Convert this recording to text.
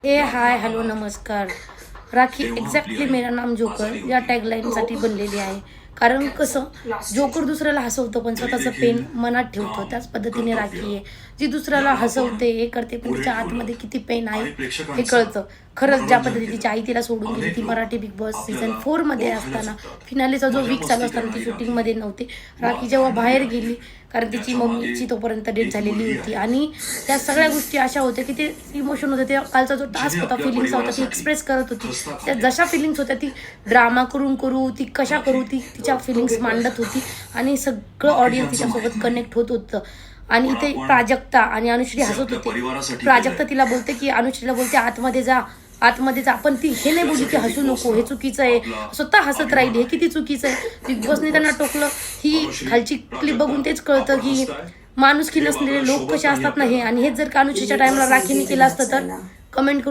Hi hello नमस्कार. Rakhi exactly मेरा नाम जोकर या टॅगलाईनसाठी बनलेली आहे. कारण कसं जोकर दुसऱ्याला हसवतं पण स्वतःचं पेन मनात ठेवतो. त्याच पद्धतीने राखी आहे जी दुसऱ्याला हसवते हे करते पण तिच्या आतमध्ये किती पेन आहे हे कळतं. खरंच ज्या पद्धतीने तिची आई तिला सोडून गेली, ती मराठी बिग बॉस सीझन 4 मध्ये असताना फिनालेचा जो वीक चालू असताना ती शूटिंगमध्ये नव्हती. राखी जेव्हा बाहेर गेली कारण तिची मम्मीची तोपर्यंत डेथ झालेली होती आणि त्या सगळ्या गोष्टी अशा होत्या की ते इमोशन होते. ते कालचा जो टास्क होता फिलिंग्स होता ती एक्सप्रेस करत होती. त्या जशा फिलिंग्स होत्या ती ड्रामा करू ती कशा करू ती तिच्या फिलिंग्स मांडत होती आणि सगळं ऑडियन्स तिच्यासोबत कनेक्ट होत होतं. आणि इथे प्राजक्ता आणि अनुश्री हसत होते. प्राजक्ता तिला बोलते की अनुश्रीला बोलते आतमध्ये जा पण ती हे नाही बोलली की हसू नको, हे चुकीचं आहे. स्वतः हसत राहिली, हे किती चुकीचं आहे. बिग बॉसने त्यांना टोकलं. ही खालची क्लिप बघून तेच कळतं की माणुसकी नसलेले लोक कसे असतात ना हे. आणि हेच जर का अनुश्रीच्या टाइमला राखीने केलं असतं तर कमेंट करून